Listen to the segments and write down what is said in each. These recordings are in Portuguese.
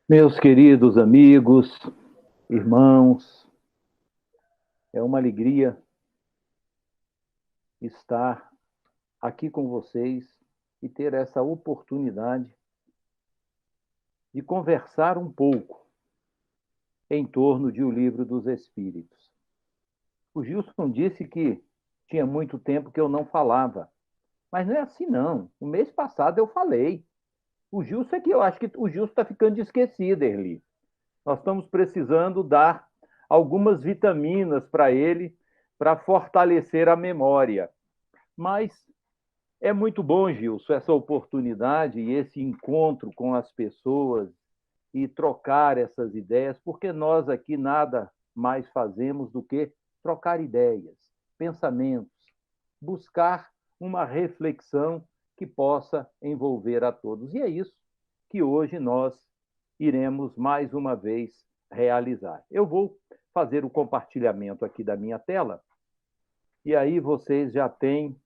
Meus queridos amigos, irmãos, é uma alegria estar aqui com vocês e ter essa oportunidade de conversar um pouco em torno de O Livro dos Espíritos. O Gilson disse que tinha muito tempo que eu não falava, mas não é assim não. O mês passado eu falei. O Gilson é que eu acho que o Gilson está ficando esquecido, Erli. Nós estamos precisando dar algumas vitaminas para ele para fortalecer a memória. Mas é muito bom, Gilson, essa oportunidade e esse encontro com as pessoas e trocar essas ideias, porque nós aqui nada mais fazemos do que trocar ideias, pensamentos, buscar uma reflexão que possa envolver a todos. E é isso que hoje nós iremos mais uma vez realizar. Eu vou fazer o compartilhamento aqui da minha tela e aí vocês já têm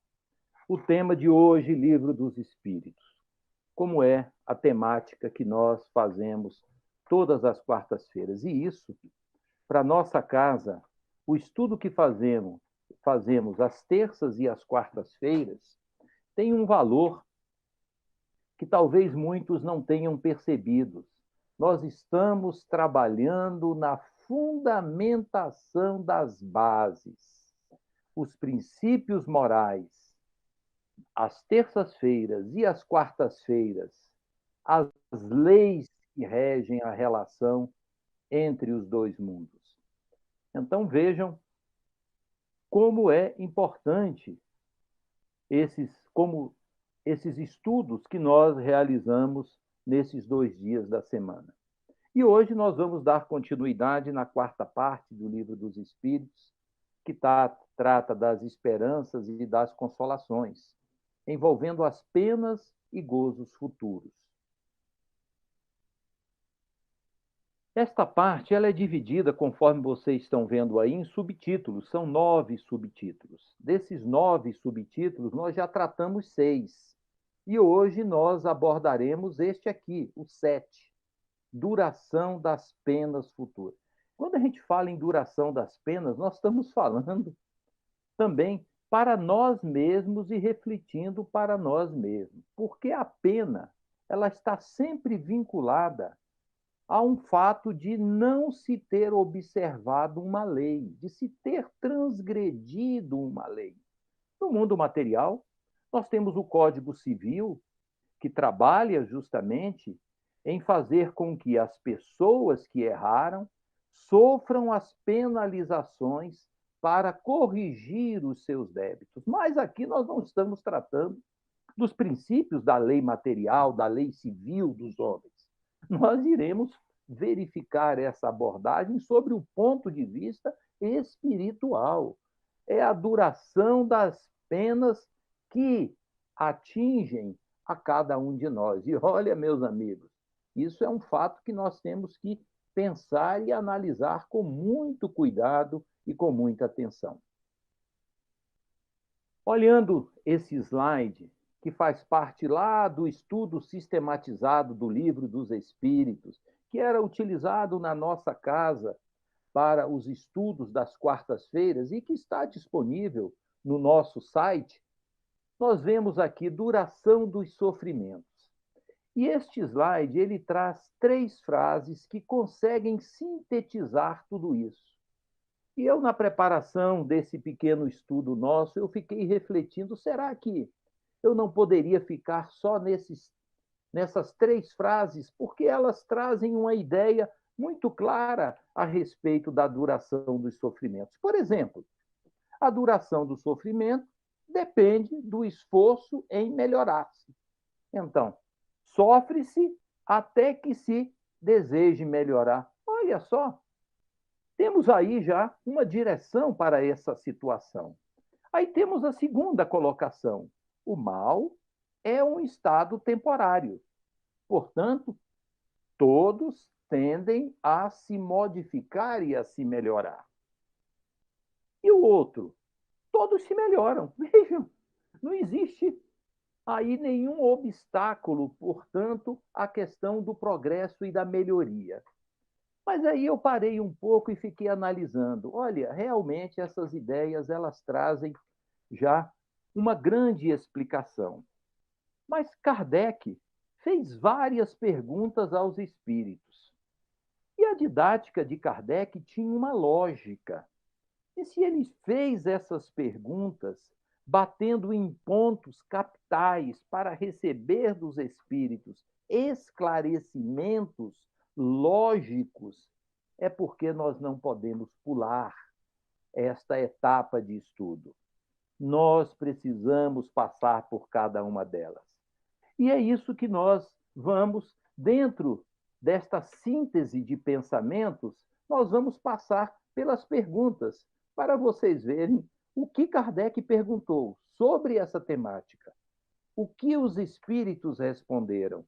o tema de hoje, Livro dos Espíritos. Como é a temática que nós fazemos todas as quartas-feiras. E isso, para nossa casa, o estudo que fazemos às terças e às quartas-feiras, tem um valor que talvez muitos não tenham percebido. Nós estamos trabalhando na fundamentação das bases, os princípios morais, às terças-feiras e às quartas-feiras, as leis que regem a relação entre os dois mundos. Então vejam como é importante como esses estudos que nós realizamos nesses 2 dias da semana. E hoje nós vamos dar continuidade na quarta parte do Livro dos Espíritos, que trata das esperanças e das consolações, envolvendo as penas e gozos futuros. Esta parte ela é dividida, conforme vocês estão vendo aí, em subtítulos. São 9 subtítulos. Desses 9 subtítulos, nós já tratamos 6. E hoje nós abordaremos este aqui, o 7, duração das penas futuras. Quando a gente fala em duração das penas, nós estamos falando também para nós mesmos e refletindo para nós mesmos. Porque a pena, ela está sempre vinculada a um fato de não se ter observado uma lei, de se ter transgredido uma lei. No mundo material, nós temos o Código Civil, que trabalha justamente em fazer com que as pessoas que erraram sofram as penalizações para corrigir os seus débitos. Mas aqui nós não estamos tratando dos princípios da lei material, da lei civil dos homens. Nós iremos verificar essa abordagem sobre o ponto de vista espiritual. É a duração das penas que atingem a cada um de nós. E olha, meus amigos, isso é um fato que nós temos que pensar e analisar com muito cuidado e com muita atenção. Olhando esse slide, que faz parte lá do estudo sistematizado do Livro dos Espíritos, que era utilizado na nossa casa para os estudos das quartas-feiras e que está disponível no nosso site, nós vemos aqui duração dos sofrimentos. E este slide ele traz 3 frases que conseguem sintetizar tudo isso. E eu, na preparação desse pequeno estudo nosso, eu fiquei refletindo, será que eu não poderia ficar só nessas 3 frases? Porque elas trazem uma ideia muito clara a respeito da duração dos sofrimentos. Por exemplo, a duração do sofrimento depende do esforço em melhorar-se. Então, sofre-se até que se deseje melhorar. Olha só, temos aí já uma direção para essa situação. Aí temos a segunda colocação. O mal é um estado temporário. Portanto, todos tendem a se modificar e a se melhorar. E o outro? Todos se melhoram. Vejam, não existe aí nenhum obstáculo, portanto, à questão do progresso e da melhoria. Mas aí eu parei um pouco e fiquei analisando. Olha, realmente essas ideias elas trazem já uma grande explicação. Mas Kardec fez várias perguntas aos espíritos. E a didática de Kardec tinha uma lógica. E se ele fez essas perguntas, batendo em pontos capitais para receber dos espíritos esclarecimentos lógicos, é porque nós não podemos pular esta etapa de estudo. Nós precisamos passar por cada uma delas. E é isso que nós vamos, dentro desta síntese de pensamentos, nós vamos passar pelas perguntas, para vocês verem o que Kardec perguntou sobre essa temática, o que os espíritos responderam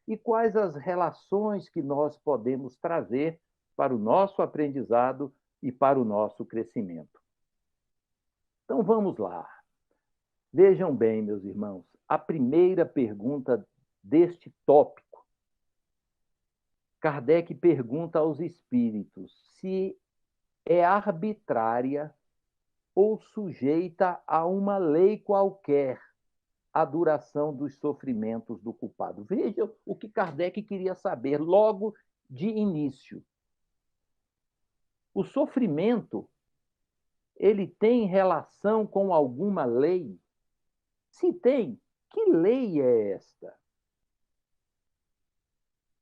e quais as relações que nós podemos trazer para o nosso aprendizado e para o nosso crescimento. Então vamos lá. Vejam bem, meus irmãos, a primeira pergunta deste tópico. Kardec pergunta aos espíritos se é arbitrária ou sujeita a uma lei qualquer a duração dos sofrimentos do culpado. Vejam o que Kardec queria saber logo de início. O sofrimento, ele tem relação com alguma lei? Se tem, que lei é esta?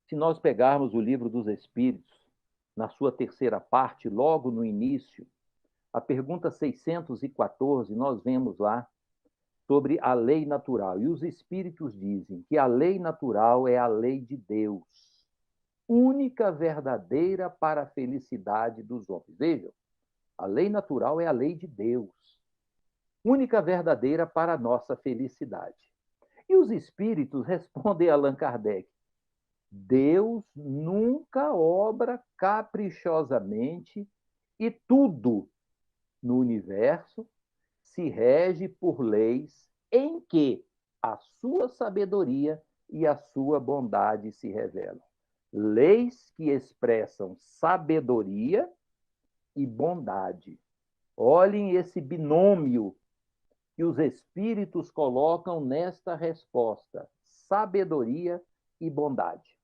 Se nós pegarmos o Livro dos Espíritos, na sua terceira parte, logo no início, a pergunta 614, nós vemos lá sobre a lei natural. E os espíritos dizem que a lei natural é a lei de Deus, única verdadeira para a felicidade dos homens. Vejam, a lei natural é a lei de Deus, única verdadeira para a nossa felicidade. E os espíritos respondem a Allan Kardec: Deus nunca obra caprichosamente e tudo no universo se rege por leis em que a sua sabedoria e a sua bondade se revelam. Leis que expressam sabedoria e bondade. Olhem esse binômio que os espíritos colocam nesta resposta: sabedoria e bondade.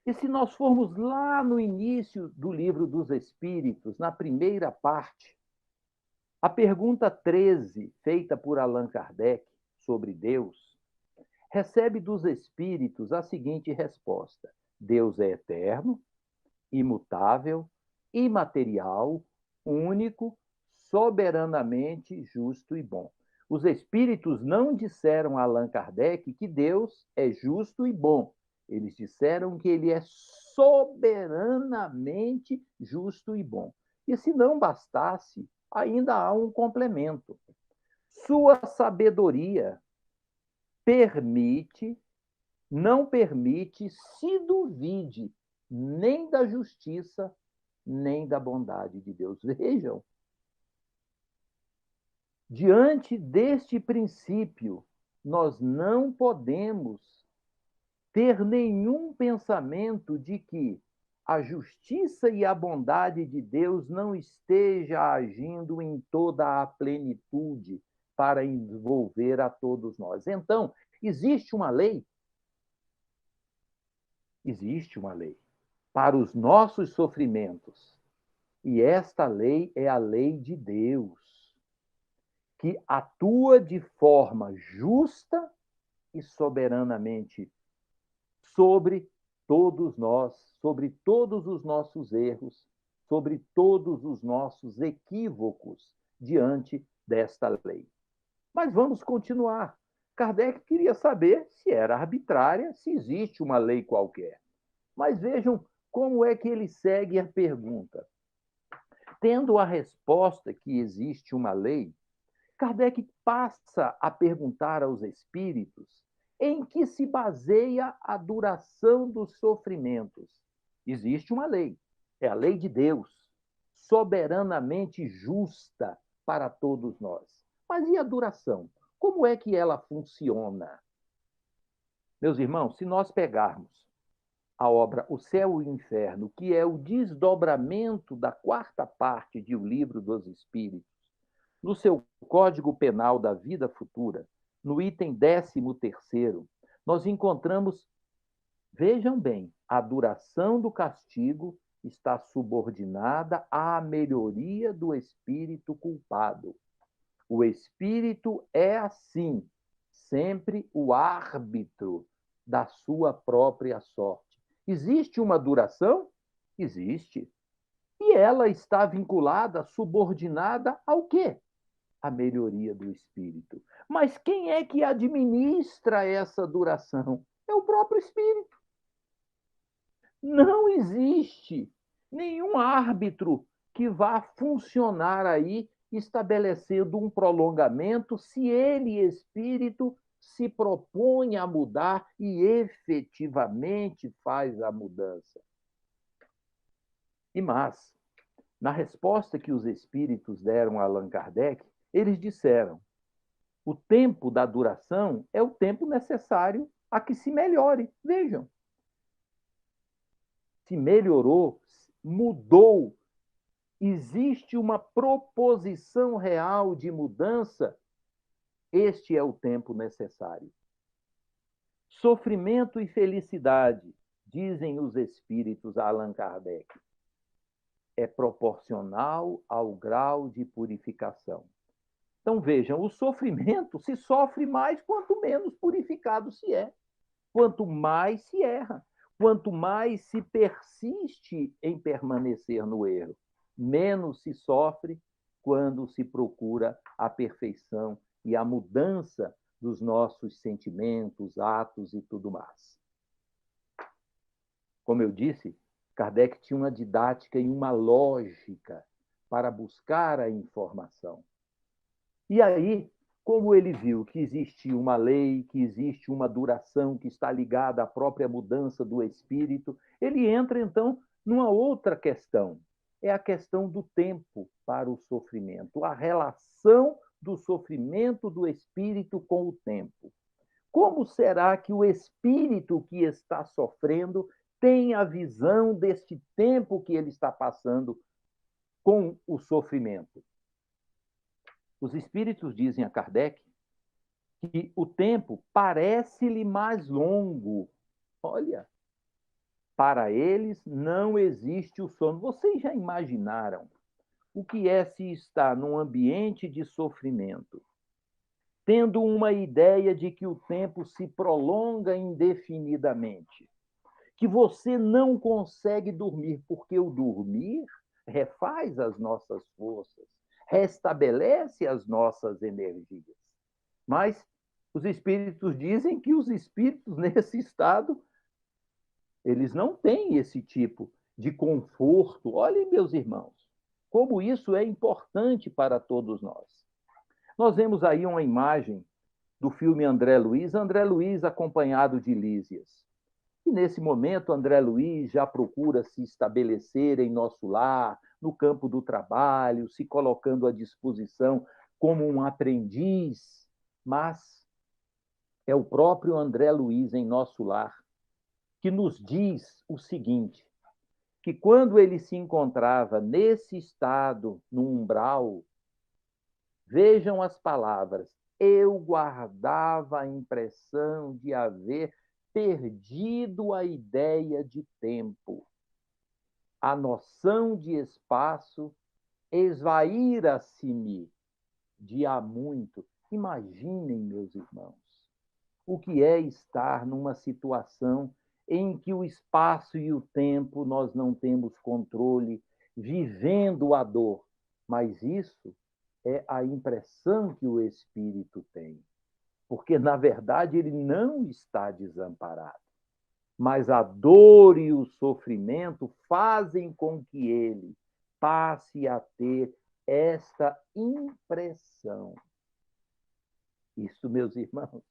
E se nós formos lá no início do Livro dos Espíritos, na primeira parte, a pergunta 13, feita por Allan Kardec sobre Deus, recebe dos espíritos a seguinte resposta: Deus é eterno, imutável, imaterial, único, soberanamente justo e bom. Os espíritos não disseram a Allan Kardec que Deus é justo e bom. Eles disseram que ele é soberanamente justo e bom. E se não bastasse, ainda há um complemento. Sua sabedoria permite, não permite, se duvide, nem da justiça, nem da bondade de Deus. Vejam, diante deste princípio, nós não podemos ter nenhum pensamento de que a justiça e a bondade de Deus não esteja agindo em toda a plenitude para envolver a todos nós. Então, existe uma lei? Existe uma lei para os nossos sofrimentos. E esta lei é a lei de Deus, que atua de forma justa e soberanamente sobre todos nós, sobre todos os nossos erros, sobre todos os nossos equívocos diante desta lei. Mas vamos continuar. Kardec queria saber se era arbitrária, se existe uma lei qualquer. Mas vejam como é que ele segue a pergunta. Tendo a resposta que existe uma lei, Kardec passa a perguntar aos espíritos em que se baseia a duração dos sofrimentos. Existe uma lei, é a lei de Deus, soberanamente justa para todos nós. Mas e a duração? Como é que ela funciona? Meus irmãos, se nós pegarmos a obra O Céu e o Inferno, que é o desdobramento da quarta parte de O Livro dos Espíritos, no seu Código Penal da Vida Futura, no item 13º, nós encontramos, vejam bem, a duração do castigo está subordinada à melhoria do espírito culpado. O espírito é, assim, sempre o árbitro da sua própria sorte. Existe uma duração? Existe. E ela está vinculada, subordinada ao quê? A melhoria do espírito. Mas quem é que administra essa duração? É o próprio espírito. Não existe nenhum árbitro que vá funcionar aí estabelecendo um prolongamento se ele, espírito, se propõe a mudar e efetivamente faz a mudança. E mais, na resposta que os espíritos deram a Allan Kardec, eles disseram: o tempo da duração é o tempo necessário a que se melhore. Vejam, se melhorou, mudou, existe uma proposição real de mudança, este é o tempo necessário. Sofrimento e felicidade, dizem os espíritos a Allan Kardec, é proporcional ao grau de purificação. Então vejam, o sofrimento se sofre mais quanto menos purificado se é, quanto mais se erra, quanto mais se persiste em permanecer no erro. Menos se sofre quando se procura a perfeição e a mudança dos nossos sentimentos, atos e tudo mais. Como eu disse, Kardec tinha uma didática e uma lógica para buscar a informação. E aí, como ele viu que existe uma lei, que existe uma duração que está ligada à própria mudança do espírito, ele entra, então, numa outra questão. É a questão do tempo para o sofrimento, a relação do sofrimento do espírito com o tempo. Como será que o espírito que está sofrendo tem a visão deste tempo que ele está passando com o sofrimento? Os espíritos dizem a Kardec que o tempo parece-lhe mais longo. Olha, para eles não existe o sono. Vocês já imaginaram o que é se estar num ambiente de sofrimento, tendo uma ideia de que o tempo se prolonga indefinidamente, que você não consegue dormir, porque o dormir refaz as nossas forças, restabelece as nossas energias. Mas os espíritos dizem que os espíritos, nesse estado, eles não têm esse tipo de conforto. Olhem, meus irmãos, como isso é importante para todos nós. Nós vemos aí uma imagem do filme André Luiz acompanhado de Lísias. E nesse momento, André Luiz já procura se estabelecer em nosso lar, no campo do trabalho, se colocando à disposição como um aprendiz, mas é o próprio André Luiz em nosso lar que nos diz o seguinte, que quando ele se encontrava nesse estado, no umbral, vejam as palavras, eu guardava a impressão de haver perdido a ideia de tempo. A noção de espaço esvaíra-se-me de há muito. Imaginem, meus irmãos, o que é estar numa situação em que o espaço e o tempo nós não temos controle, vivendo a dor. Mas isso é a impressão que o espírito tem. Porque, na verdade, ele não está desamparado. Mas a dor e o sofrimento fazem com que ele passe a ter esta impressão. Isso, meus irmãos,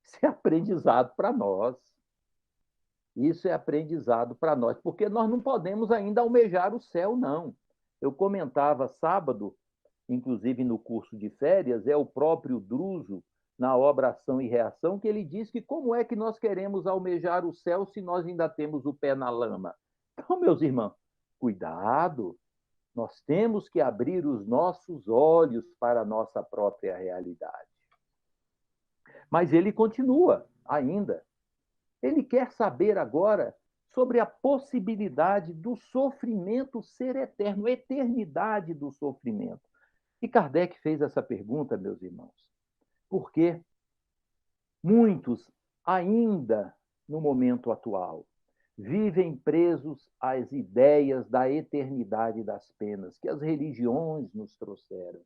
isso é aprendizado para nós. Isso é aprendizado para nós, porque nós não podemos ainda almejar o céu, não. Eu comentava sábado, inclusive no curso de férias, é o próprio Druso na obra Ação e Reação, que ele diz que como é que nós queremos almejar o céu se nós ainda temos o pé na lama? Então, meus irmãos, cuidado, nós temos que abrir os nossos olhos para a nossa própria realidade. Mas ele continua ainda. Ele quer saber agora sobre a possibilidade do sofrimento ser eterno, eternidade do sofrimento. E Kardec fez essa pergunta, meus irmãos, porque muitos, ainda no momento atual, vivem presos às ideias da eternidade das penas que as religiões nos trouxeram.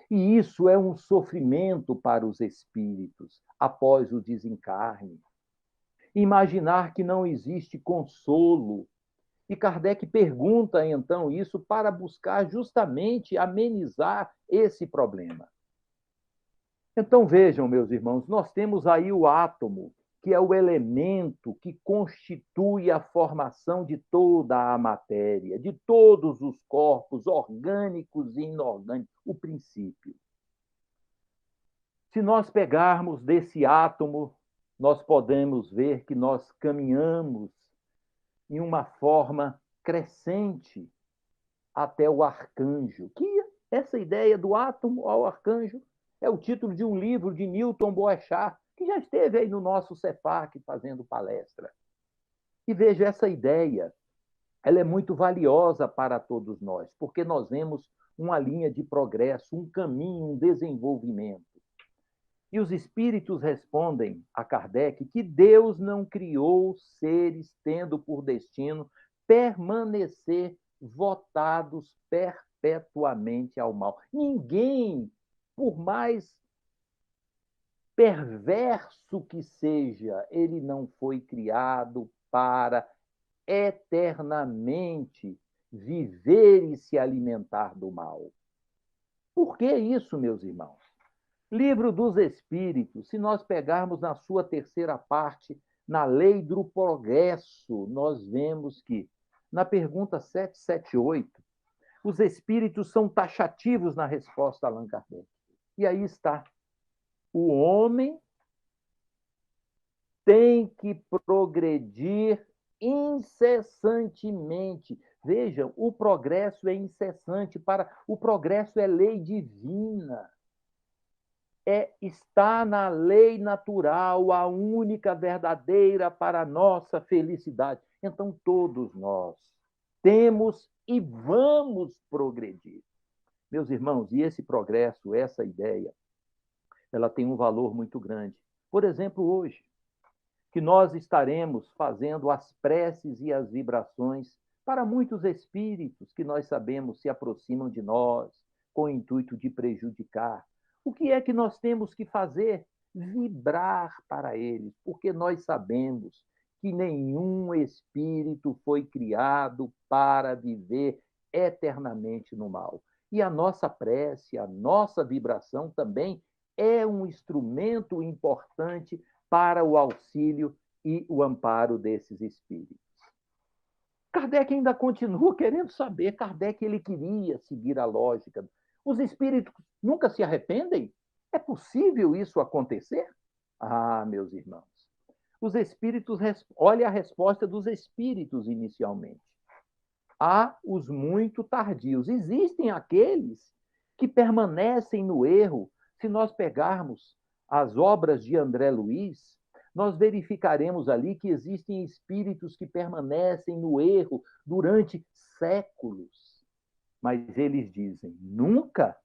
E isso é um sofrimento para os espíritos após o desencarne. Imaginar que não existe consolo. E Kardec pergunta, então, isso para buscar justamente amenizar esse problema. Então, vejam, meus irmãos, nós temos aí o átomo, que é o elemento que constitui a formação de toda a matéria, de todos os corpos orgânicos e inorgânicos, o princípio. Se nós pegarmos desse átomo, nós podemos ver que nós caminhamos em uma forma crescente até o arcanjo. Que essa ideia do átomo ao arcanjo é o título de um livro de Newton Boechat, que já esteve aí no nosso CEPAC fazendo palestra. E veja, essa ideia, ela é muito valiosa para todos nós, porque nós vemos uma linha de progresso, um caminho, um desenvolvimento. E os espíritos respondem a Kardec que Deus não criou seres tendo por destino permanecer votados perpetuamente ao mal. Ninguém, por mais perverso que seja, ele não foi criado para eternamente viver e se alimentar do mal. Por que isso, meus irmãos? Livro dos Espíritos, se nós pegarmos na sua terceira parte, na lei do progresso, nós vemos que, na pergunta 778, os espíritos são taxativos na resposta a Allan Kardec. E aí está. O homem tem que progredir incessantemente. Vejam, o progresso é incessante. O progresso é lei divina. Está na lei natural, a única verdadeira para a nossa felicidade. Então, todos nós temos e vamos progredir. Meus irmãos, e esse progresso, essa ideia, ela tem um valor muito grande. Por exemplo, hoje, que nós estaremos fazendo as preces e as vibrações para muitos espíritos que nós sabemos se aproximam de nós com o intuito de prejudicar. O que é que nós temos que fazer? Vibrar para eles, porque nós sabemos que nenhum espírito foi criado para viver eternamente no mal. E a nossa prece, a nossa vibração também é um instrumento importante para o auxílio e o amparo desses espíritos. Kardec ainda continua querendo saber. Kardec ele queria seguir a lógica. Os espíritos nunca se arrependem? É possível isso acontecer? Ah, meus irmãos, os espíritos, olha a resposta dos espíritos inicialmente. Há os muito tardios. Existem aqueles que permanecem no erro. Se nós pegarmos as obras de André Luiz, nós verificaremos ali que existem espíritos que permanecem no erro durante séculos. Mas eles dizem, nunca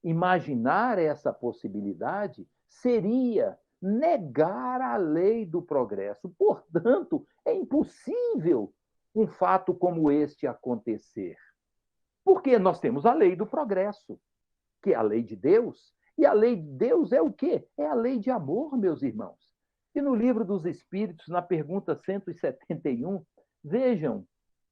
imaginar essa possibilidade seria negar a lei do progresso. Portanto, é impossível um fato como este acontecer. Porque nós temos a lei do progresso, que é a lei de Deus, e a lei de Deus é o quê? É a lei de amor, meus irmãos. E no livro dos Espíritos, na pergunta 171, vejam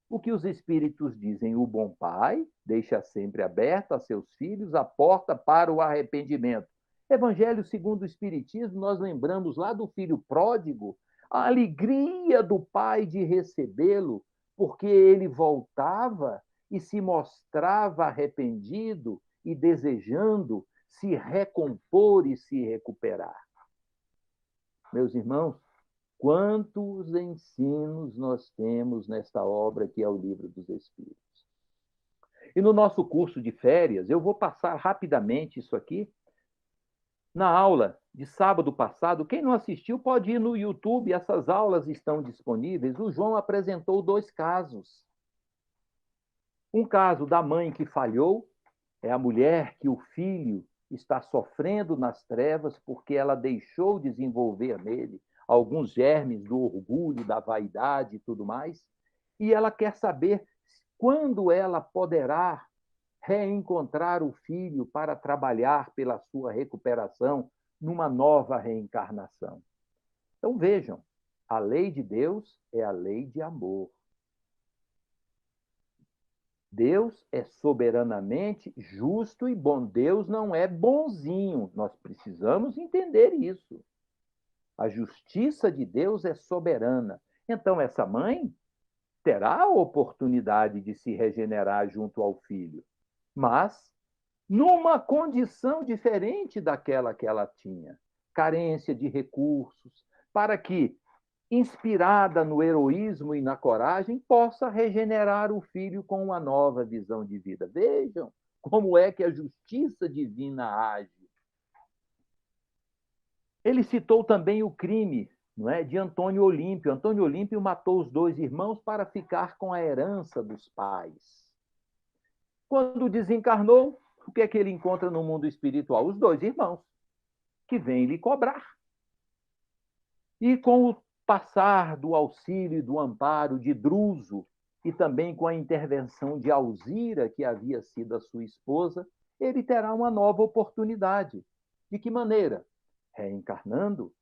o que os Espíritos dizem. O bom pai deixa sempre aberta a seus filhos a porta para o arrependimento. Evangelho segundo o Espiritismo, nós lembramos lá do filho pródigo, a alegria do pai de recebê-lo, porque ele voltava e se mostrava arrependido e desejando se recompor e se recuperar. Meus irmãos, quantos ensinos nós temos nesta obra que é o Livro dos Espíritos. E no nosso curso de férias, eu vou passar rapidamente isso aqui. Na aula de sábado passado, quem não assistiu pode ir no YouTube, essas aulas estão disponíveis. O João apresentou 2 casos. Um caso da mãe que falhou, é a mulher que o filho está sofrendo nas trevas porque ela deixou desenvolver nele alguns germes do orgulho, da vaidade e tudo mais, e ela quer saber quando ela poderá reencontrar o filho para trabalhar pela sua recuperação numa nova reencarnação. Então vejam, a lei de Deus é a lei de amor. Deus é soberanamente justo e bom. Deus não é bonzinho. Nós precisamos entender isso. A justiça de Deus é soberana. Então, essa mãe terá a oportunidade de se regenerar junto ao filho, mas numa condição diferente daquela que ela tinha. Carência de recursos, para que, inspirada no heroísmo e na coragem, possa regenerar o filho com uma nova visão de vida. Vejam como é que a justiça divina age. Ele citou também o crime, não é, de Antônio Olímpio. Antônio Olímpio matou os 2 irmãos para ficar com a herança dos pais. Quando desencarnou, o que é que ele encontra no mundo espiritual? Os 2 irmãos, que vêm lhe cobrar. E com o passar do auxílio e do amparo de Druso, e também com a intervenção de Alzira, que havia sido a sua esposa, ele terá uma nova oportunidade. De que maneira? Reencarnando,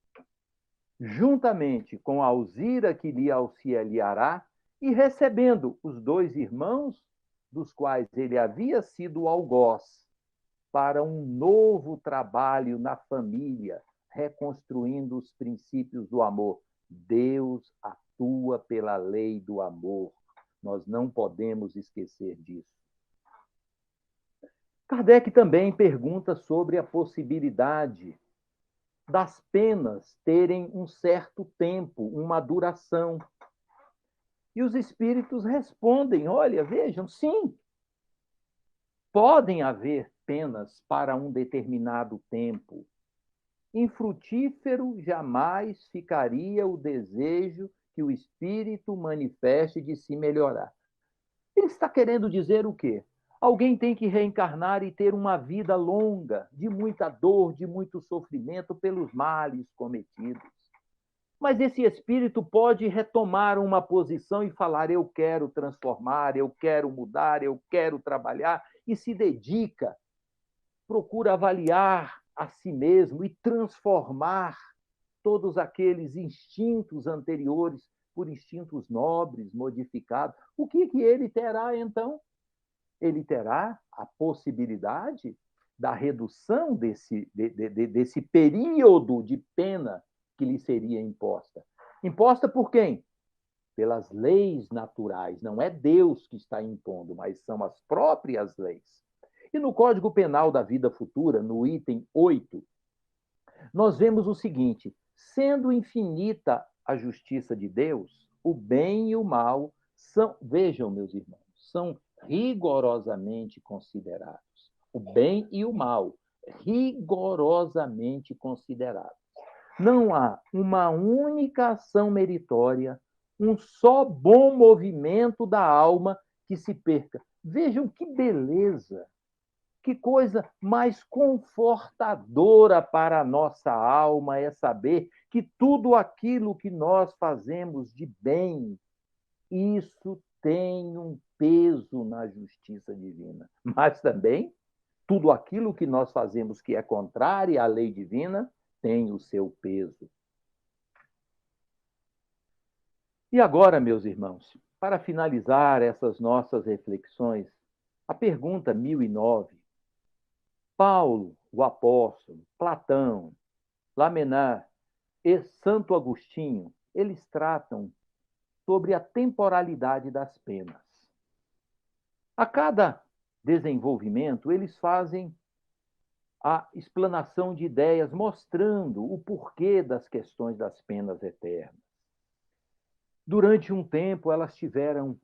juntamente com Alzira, que lhe auxiliará, e recebendo os 2 irmãos, dos quais ele havia sido o algoz, para um novo trabalho na família, reconstruindo os princípios do amor. Deus atua pela lei do amor. Nós não podemos esquecer disso. Kardec também pergunta sobre a possibilidade das penas terem um certo tempo, uma duração. E os espíritos respondem: olha, vejam, sim, podem haver penas para um determinado tempo. Infrutífero jamais ficaria o desejo que o espírito manifeste de se melhorar. Ele está querendo dizer o quê? Alguém tem que reencarnar e ter uma vida longa, de muita dor, de muito sofrimento pelos males cometidos. Mas esse espírito pode retomar uma posição e falar: eu quero transformar, eu quero mudar, eu quero trabalhar, e se dedica, procura avaliar a si mesmo e transformar todos aqueles instintos anteriores por instintos nobres, modificados. O que ele terá, então? Ele terá a possibilidade da redução desse período de pena que lhe seria imposta. Imposta por quem? Pelas leis naturais. Não é Deus que está impondo, mas são as próprias leis. E no Código Penal da Vida Futura, no item 8, nós vemos o seguinte: sendo infinita a justiça de Deus, o bem e o mal são, vejam, meus irmãos, são rigorosamente considerados. O bem e o mal, rigorosamente considerados. Não há uma única ação meritória, um só bom movimento da alma que se perca. Vejam que beleza! Que coisa mais confortadora para a nossa alma é saber que tudo aquilo que nós fazemos de bem, isso tem um peso na justiça divina. Mas também, tudo aquilo que nós fazemos que é contrário à lei divina tem o seu peso. E agora, meus irmãos, para finalizar essas nossas reflexões, a pergunta 1009. Paulo, o apóstolo, Platão, Lamennais e Santo Agostinho, eles tratam sobre a temporalidade das penas. A cada desenvolvimento, eles fazem a explanação de ideias mostrando o porquê das questões das penas eternas. Durante um tempo, elas tiveram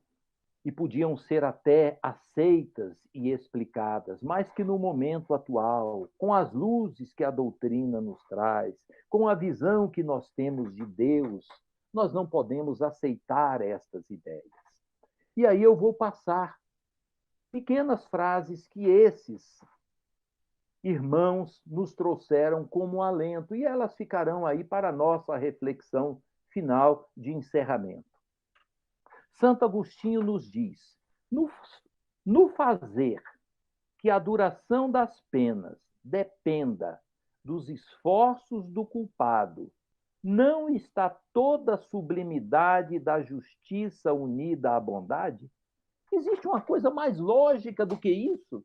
e podiam ser até aceitas e explicadas, mas que no momento atual, com as luzes que a doutrina nos traz, com a visão que nós temos de Deus, nós não podemos aceitar estas ideias. E aí eu vou passar pequenas frases que esses irmãos nos trouxeram como alento, e elas ficarão aí para a nossa reflexão final de encerramento. Santo Agostinho nos diz: no fazer que a duração das penas dependa dos esforços do culpado, não está toda a sublimidade da justiça unida à bondade? Existe uma coisa mais lógica do que isso?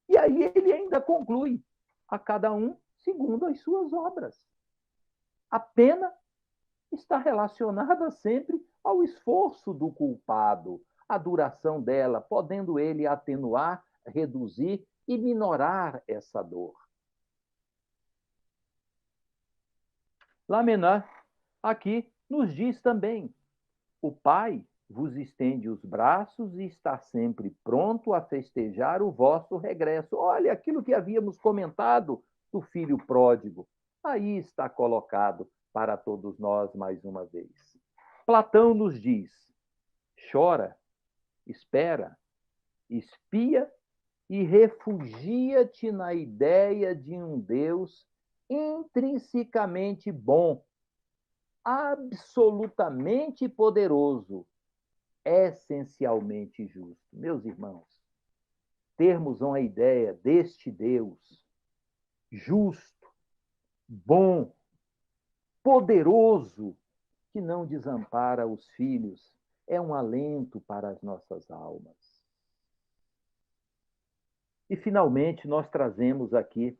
E aí ele ainda conclui: a cada um segundo as suas obras. A pena está relacionada sempre ao esforço do culpado, a duração dela, podendo ele atenuar, reduzir e minorar essa dor. Lamennais, aqui, nos diz também: o Pai vos estende os braços e está sempre pronto a festejar o vosso regresso. Olha aquilo que havíamos comentado do filho pródigo. Aí está colocado para todos nós mais uma vez. Platão nos diz: chora, espera, espia e refugia-te na ideia de um Deus intrinsecamente bom, absolutamente poderoso, essencialmente justo. Meus irmãos, termos uma ideia deste Deus justo, bom, poderoso, que não desampara os filhos, é um alento para as nossas almas. E, finalmente, nós trazemos aqui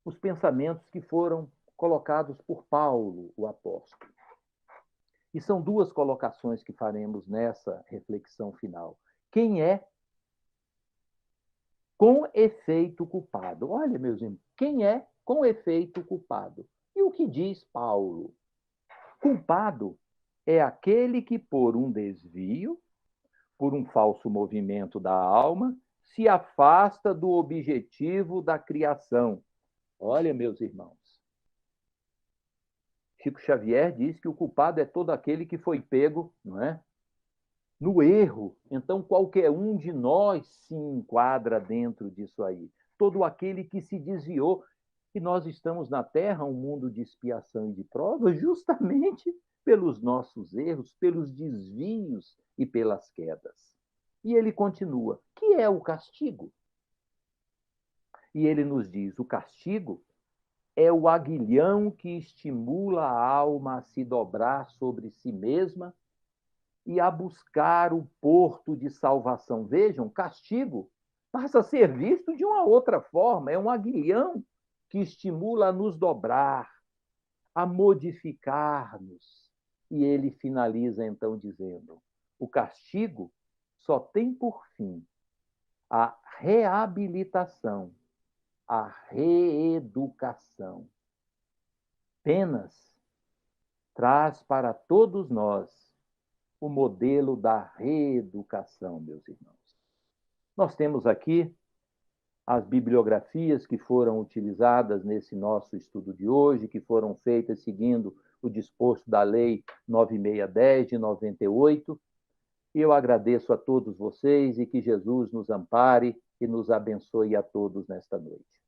os pensamentos que foram colocados por Paulo, o apóstolo. E são duas colocações que faremos nessa reflexão final. Quem é com efeito culpado? Olha, meus irmãos, quem é com efeito culpado? E o que diz Paulo? Culpado é aquele que, por um desvio, por um falso movimento da alma, se afasta do objetivo da criação. Olha, meus irmãos, Chico Xavier diz que o culpado é todo aquele que foi pego, não é? No erro. Então, qualquer um de nós se enquadra dentro disso aí. Todo aquele que se desviou. E nós estamos na Terra, um mundo de expiação e de prova, justamente pelos nossos erros, pelos desvios e pelas quedas. E ele continua: que é o castigo? E ele nos diz: o castigo é o aguilhão que estimula a alma a se dobrar sobre si mesma e a buscar o porto de salvação. Vejam, castigo passa a ser visto de uma outra forma, é um aguilhão que estimula a nos dobrar, a modificar-nos. E ele finaliza então dizendo: o castigo só tem por fim a reabilitação, a reeducação. Penas traz para todos nós o modelo da reeducação, meus irmãos. Nós temos aqui as bibliografias que foram utilizadas nesse nosso estudo de hoje, que foram feitas seguindo o disposto da Lei 9610 de 98. E eu agradeço a todos vocês e que Jesus nos ampare e nos abençoe a todos nesta noite.